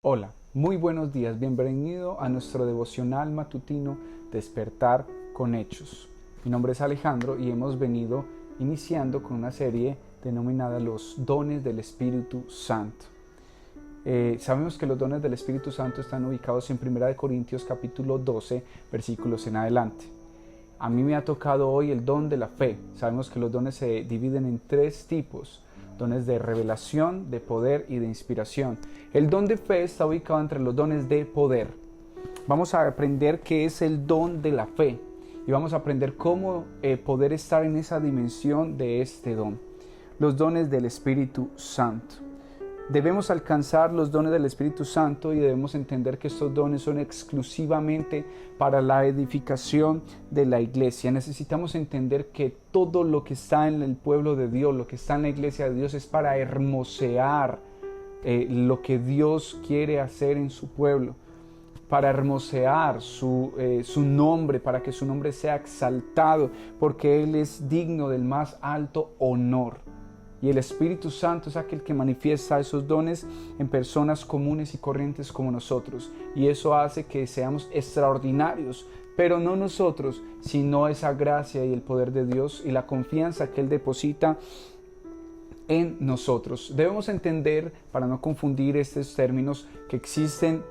Hola, muy buenos días, bienvenido a nuestro devocional matutino Despertar con Hechos. Mi nombre es Alejandro y hemos venido iniciando con una serie denominada Los dones del Espíritu Santo. Sabemos que los dones del Espíritu Santo están ubicados en 1 Corintios capítulo 12, versículos en adelante. A mí me ha tocado hoy el don de la fe. Sabemos que los dones se dividen en tres tipos: dones de revelación, de poder y de inspiración. El don de fe está ubicado entre los dones de poder. Vamos a aprender qué es el don de la fe y vamos a aprender cómo poder estar en esa dimensión de este don. Los dones del Espíritu Santo. Debemos alcanzar los dones del Espíritu Santo y debemos entender que estos dones son exclusivamente para la edificación de la iglesia. Necesitamos entender que todo lo que está en el pueblo de Dios, lo que está en la iglesia de Dios, es para hermosear lo que Dios quiere hacer en su pueblo, para hermosear su nombre, para que su nombre sea exaltado, porque Él es digno del más alto honor. Y el Espíritu Santo es aquel que manifiesta esos dones en personas comunes y corrientes como nosotros. Y eso hace que seamos extraordinarios, pero no nosotros, sino esa gracia y el poder de Dios y la confianza que Él deposita en nosotros. Debemos entender, para no confundir estos términos, que existen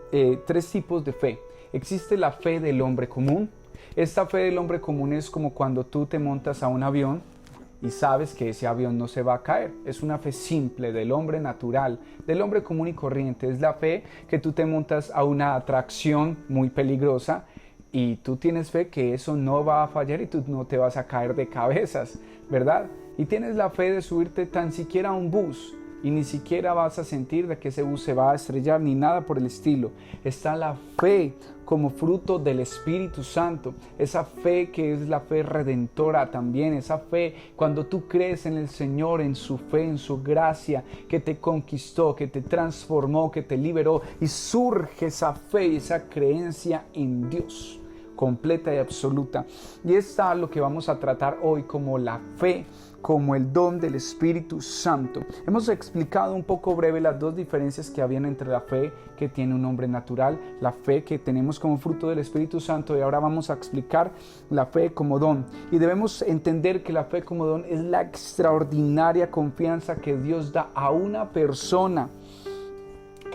tres tipos de fe. Existe la fe del hombre común. Esta fe del hombre común es como cuando tú te montas a un avión y sabes que ese avión no se va a caer. Es una fe simple del hombre natural, del hombre común y corriente. Es la fe que tú te montas a una atracción muy peligrosa y tú tienes fe que eso no va a fallar y tú no te vas a caer de cabezas, ¿verdad? Y tienes la fe de subirte tan siquiera a un bus y ni siquiera vas a sentir de que ese bus se va a estrellar ni nada por el estilo. Está la fe como fruto del Espíritu Santo, esa fe que es la fe redentora también, esa fe cuando tú crees en el Señor, en su fe, en su gracia, que te conquistó, que te transformó, que te liberó, y surge esa fe y esa creencia en Dios completa y absoluta. Y está lo que vamos a tratar hoy como la fe, como el don del Espíritu Santo. Hemos explicado un poco breve las dos diferencias que habían entre la fe que tiene un hombre natural, la fe que tenemos como fruto del Espíritu Santo, y ahora vamos a explicar la fe como don. Y debemos entender que la fe como don es la extraordinaria confianza que Dios da a una persona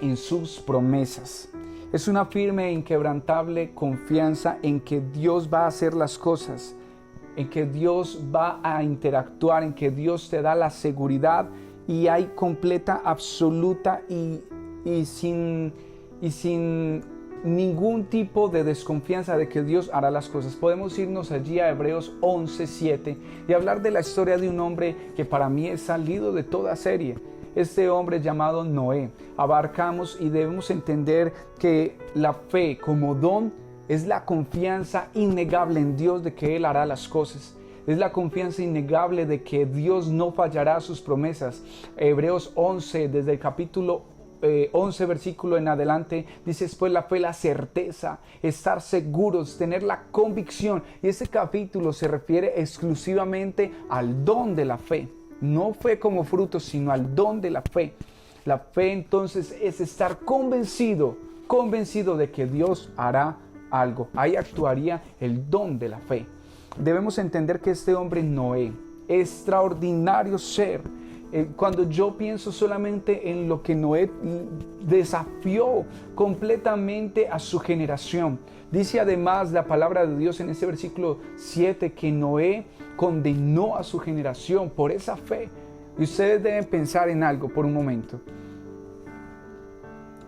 en sus promesas. Es una firme e inquebrantable confianza en que Dios va a hacer las cosas, en que Dios va a interactuar, en que Dios te da la seguridad y hay completa, absoluta y sin ningún tipo de desconfianza de que Dios hará las cosas. Podemos irnos allí a Hebreos 11:7 y hablar de la historia de un hombre que para mí es salido de toda serie. Este hombre llamado Noé. Abarcamos y debemos entender que la fe como don es la confianza innegable en Dios de que Él hará las cosas. Es la confianza innegable de que Dios no fallará sus promesas. Hebreos 11, desde el capítulo 11 versículo en adelante, dice: después la fe, la certeza, estar seguros, tener la convicción. Y este capítulo se refiere exclusivamente al don de la fe. No fe como fruto, sino al don de la fe. La fe entonces es estar convencido de que Dios hará algo. Ahí actuaría el don de la fe. Debemos entender que este hombre Noé, extraordinario ser, cuando yo pienso solamente en lo que Noé desafió completamente a su generación, dice además la palabra de Dios en ese versículo 7 que Noé condenó a su generación por esa fe. Y ustedes deben pensar en algo por un momento.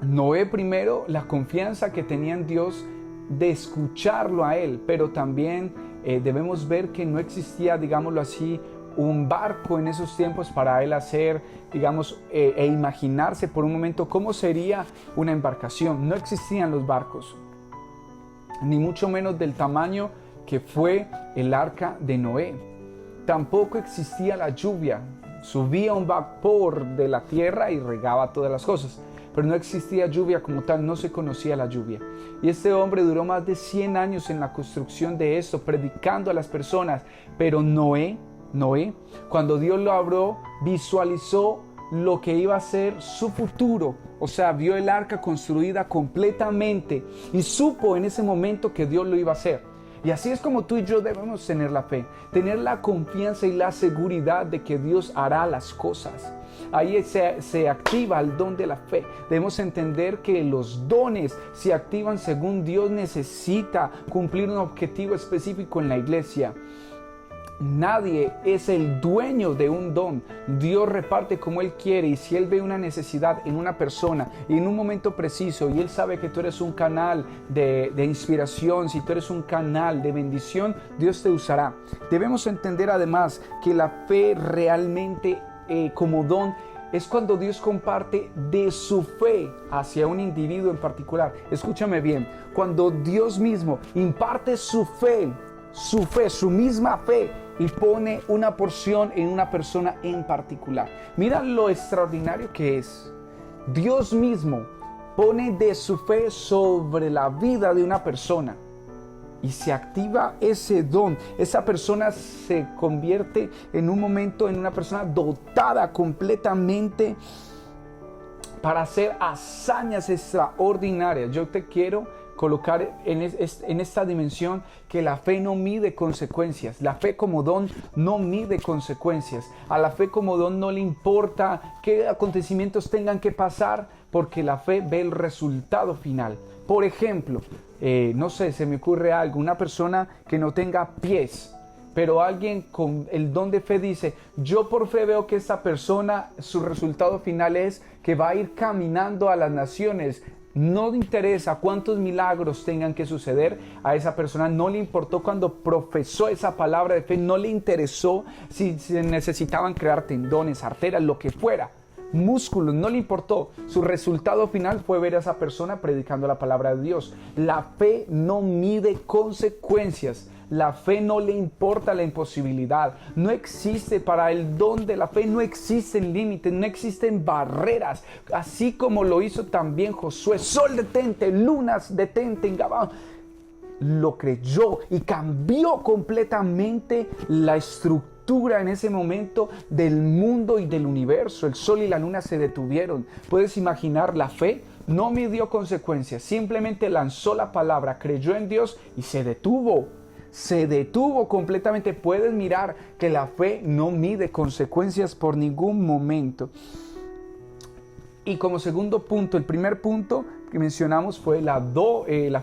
Noé, primero, la confianza que tenía en Dios de escucharlo a Él, pero también debemos ver que no existía, digámoslo así, un barco en esos tiempos para él hacer, digamos, e imaginarse por un momento cómo sería una embarcación. No existían los barcos, ni mucho menos del tamaño que fue el arca de Noé. Tampoco existía la lluvia. Subía un vapor de la tierra y regaba todas las cosas, pero no existía lluvia como tal, no se conocía la lluvia. Y este hombre duró más de 100 años en la construcción de esto, predicando a las personas. Pero Noé, cuando Dios lo habló, visualizó lo que iba a ser su futuro. O sea, vio el arca construida completamente y supo en ese momento que Dios lo iba a hacer. Y así es como tú y yo debemos tener la fe, tener la confianza y la seguridad de que Dios hará las cosas. Ahí se activa el don de la fe. Debemos entender que los dones se activan según Dios necesita cumplir un objetivo específico en la iglesia. Nadie es el dueño de un don. Dios reparte como Él quiere, y si Él ve una necesidad en una persona y en un momento preciso y Él sabe que tú eres un canal de inspiración, si tú eres un canal de bendición, Dios te usará. Debemos entender además que la fe realmente como don es cuando Dios comparte de su fe hacia un individuo en particular. Escúchame bien, cuando Dios mismo imparte su fe, su misma fe, y pone una porción en una persona en particular. Mira lo extraordinario que es. Dios mismo pone de su fe sobre la vida de una persona y se activa ese don. Esa persona se convierte en un momento en una persona dotada completamente para hacer hazañas extraordinarias. Yo te quiero colocar en esta dimensión que la fe no mide consecuencias. La fe como don no mide consecuencias. A la fe como don no le importa qué acontecimientos tengan que pasar, porque la fe ve el resultado final. Por ejemplo, no sé, se me ocurre algo, una persona que no tenga pies, pero alguien con el don de fe dice: yo por fe veo que esta persona, su resultado final es que va a ir caminando a las naciones. No le interesa cuántos milagros tengan que suceder. A esa persona no le importó cuando profesó esa palabra de fe, no le interesó si necesitaban crear tendones, arterias, lo que fuera, músculos, no le importó. Su resultado final fue ver a esa persona predicando la palabra de Dios. La fe no mide consecuencias. La fe no le importa la imposibilidad. No existe para el don de la fe, no existen límites, no existen barreras. Así como lo hizo también Josué: sol detente, lunas detente en Gabán. Lo creyó y cambió completamente la estructura en ese momento del mundo y del universo. El sol y la luna se detuvieron. ¿Puedes imaginar? La fe no midió consecuencias, simplemente lanzó la palabra, creyó en Dios y se detuvo. Se detuvo completamente. Puedes mirar que la fe no mide consecuencias por ningún momento. Y como segundo punto, el primer punto que mencionamos fue la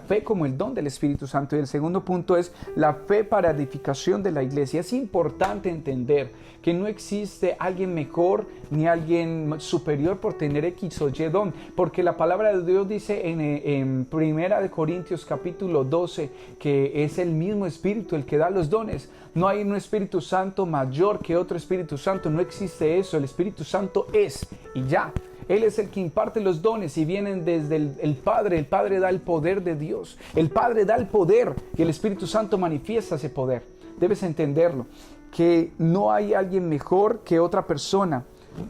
fe como el don del Espíritu Santo, y el segundo punto es la fe para edificación de la iglesia. Es importante entender que no existe alguien mejor ni alguien superior por tener X o Y don, porque la palabra de Dios dice en 1 Corintios capítulo 12 que es el mismo Espíritu el que da los dones. No hay un Espíritu Santo mayor que otro Espíritu Santo, no existe eso. El Espíritu Santo es y ya. Él es el que imparte los dones y vienen desde el Padre. El Padre da el poder de Dios. El Padre da el poder y el Espíritu Santo manifiesta ese poder. Debes entenderlo, que no hay alguien mejor que otra persona.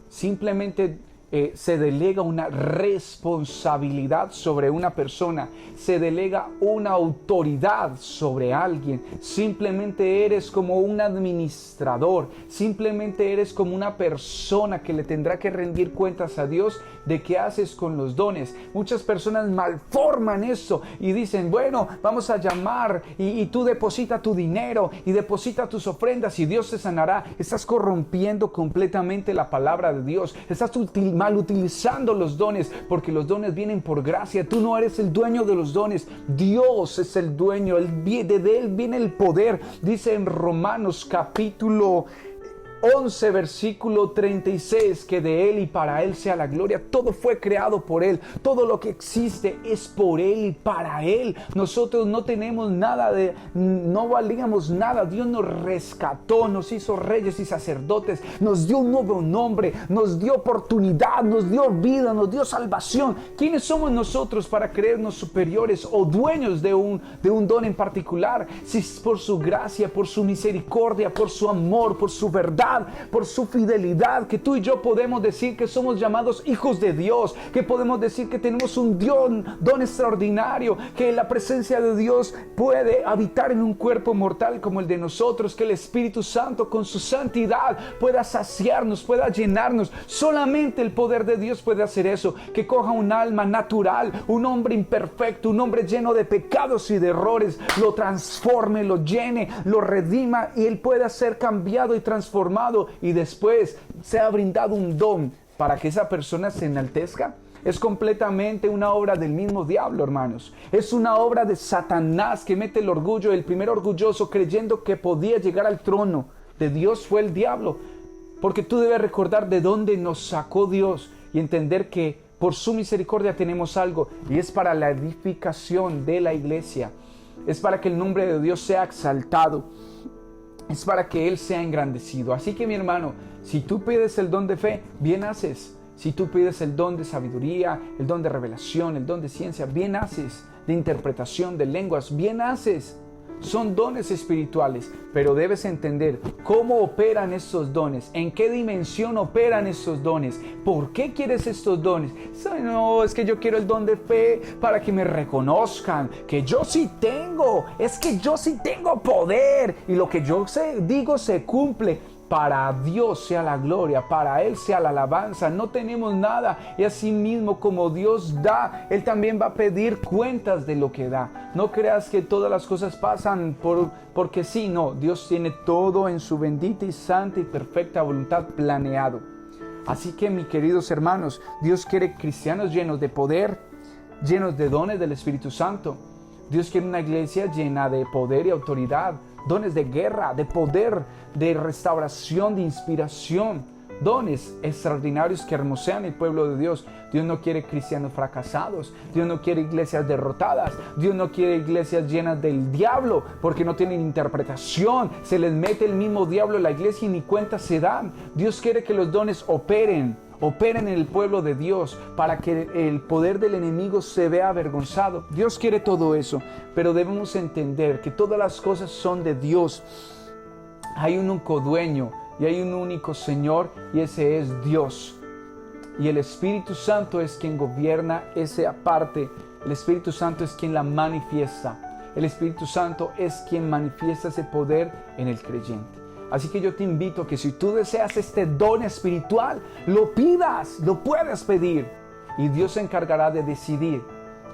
Simplemente se delega una responsabilidad sobre una persona, se delega una autoridad sobre alguien. Simplemente eres como un administrador, simplemente eres como una persona que le tendrá que rendir cuentas a Dios de qué haces con los dones. Muchas personas malforman eso y dicen: bueno, vamos a llamar y tú deposita tu dinero y deposita tus ofrendas y Dios te sanará. Estás corrompiendo completamente la palabra de Dios. Estás mal utilizando los dones, porque los dones vienen por gracia. Tú no eres el dueño de los dones, Dios es el dueño. De Él viene el poder. Dice en Romanos capítulo 11 versículo 36 que de Él y para Él sea la gloria. Todo fue creado por Él, todo lo que existe es por Él y para Él. Nosotros no tenemos nada no valíamos nada. Dios nos rescató, nos hizo reyes y sacerdotes, nos dio un nuevo nombre, nos dio oportunidad, nos dio vida, nos dio salvación. ¿Quiénes somos nosotros para creernos superiores o dueños de un don en particular? Si es por su gracia, por su misericordia, por su amor, por su verdad, bondad, por su fidelidad, que tú y yo podemos decir que somos llamados hijos de Dios, que podemos decir que tenemos un don extraordinario, que la presencia de Dios puede habitar en un cuerpo mortal como el de nosotros, que el Espíritu Santo con su santidad pueda saciarnos, pueda llenarnos. Solamente el poder de Dios puede hacer eso, que coja un alma natural, un hombre imperfecto, un hombre lleno de pecados y de errores, lo transforme, lo llene, lo redima y él pueda ser cambiado y transformado y después sea brindado un don para que esa persona se enaltezca. Es completamente una obra del mismo diablo, hermanos. Es una obra de Satanás que mete el orgullo, el primer orgulloso creyendo que podía llegar al trono de Dios fue el diablo. Porque tú debes recordar de dónde nos sacó Dios y entender que por su misericordia tenemos algo y es para la edificación de la iglesia. Es para que el nombre de Dios sea exaltado. Es para que Él sea engrandecido. Así que mi hermano, si tú pides el don de fe, bien haces. Si tú pides el don de sabiduría, el don de revelación, el don de ciencia, bien haces. De interpretación de lenguas, bien haces. Son dones espirituales, pero debes entender cómo operan estos dones, en qué dimensión operan estos dones, por qué quieres estos dones. No, es que yo quiero el don de fe para que me reconozcan, que yo sí tengo, es que yo sí tengo poder y lo que yo digo se cumple. Para Dios sea la gloria, para Él sea la alabanza. No tenemos nada y así mismo como Dios da, Él también va a pedir cuentas de lo que da. No creas que todas las cosas pasan porque sí, no. Dios tiene todo en su bendita y santa y perfecta voluntad planeado. Así que mis queridos hermanos, Dios quiere cristianos llenos de poder, llenos de dones del Espíritu Santo. Dios quiere una iglesia llena de poder y autoridad, dones de guerra, de poder, de restauración, de inspiración, dones extraordinarios que hermosean el pueblo de Dios. Dios no quiere cristianos fracasados, Dios no quiere iglesias derrotadas, Dios no quiere iglesias llenas del diablo porque no tienen interpretación, se les mete el mismo diablo en la iglesia y ni cuenta se dan. Dios quiere que los dones operen en el pueblo de Dios para que el poder del enemigo se vea avergonzado. Dios quiere todo eso, pero debemos entender que todas las cosas son de Dios. Hay un único dueño y hay un único Señor y ese es Dios. Y el Espíritu Santo es quien gobierna esa parte. El Espíritu Santo es quien la manifiesta. El Espíritu Santo es quien manifiesta ese poder en el creyente. Así que yo te invito a que si tú deseas este don espiritual, lo pidas, lo puedes pedir. Y Dios se encargará de decidir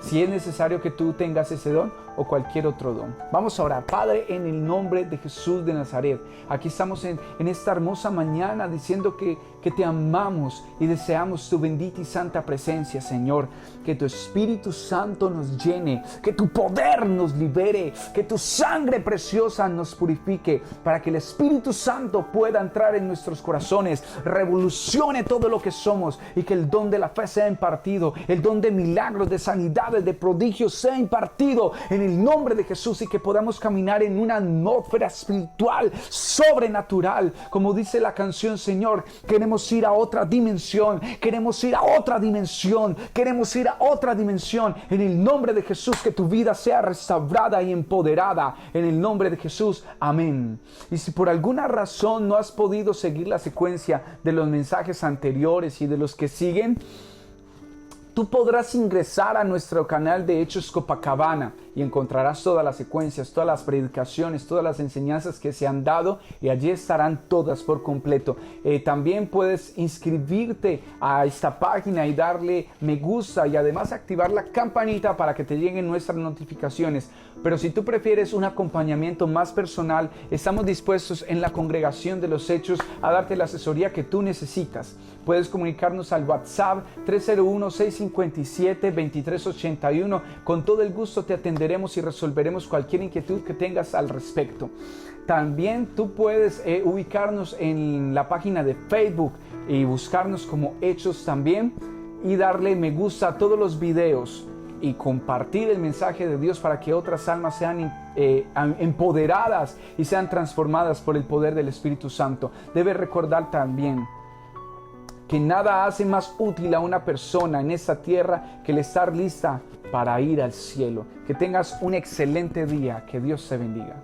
si es necesario que tú tengas ese don o cualquier otro don. Vamos a orar. Padre, en el nombre de Jesús de Nazaret, aquí estamos en esta hermosa mañana diciendo que te amamos y deseamos tu bendita y santa presencia, Señor. Que tu Espíritu Santo nos llene, que tu poder nos libere, que tu sangre preciosa nos purifique, para que el Espíritu Santo pueda entrar en nuestros corazones, revolucione todo lo que somos y que el don de la fe sea impartido, el don de milagros, de sanidades, de prodigios sea impartido en el nombre de Jesús y que podamos caminar en una atmósfera espiritual, sobrenatural. Como dice la canción, Señor, queremos ir a otra dimensión, queremos ir a otra dimensión, queremos ir a otra dimensión. En el nombre de Jesús, que tu vida sea restaurada y empoderada. En el nombre de Jesús, amén. Y si por alguna razón no has podido seguir la secuencia de los mensajes anteriores y de los que siguen, tú podrás ingresar a nuestro canal de Hechos Copacabana y encontrarás todas las secuencias, todas las predicaciones, todas las enseñanzas que se han dado y allí estarán todas por completo. También puedes inscribirte a esta página y darle me gusta y además activar la campanita para que te lleguen nuestras notificaciones. Pero si tú prefieres un acompañamiento más personal, estamos dispuestos en la Congregación de los Hechos a darte la asesoría que tú necesitas. Puedes comunicarnos al WhatsApp 301-657-2381. Con todo el gusto te atenderemos y resolveremos cualquier inquietud que tengas al respecto. También tú puedes ubicarnos en la página de Facebook y buscarnos como Hechos también y darle me gusta a todos los videos y compartir el mensaje de Dios para que otras almas sean empoderadas y sean transformadas por el poder del Espíritu Santo. Debes recordar también que nada hace más útil a una persona en esta tierra que el estar lista para ir al cielo. Que tengas un excelente día. Que Dios te bendiga.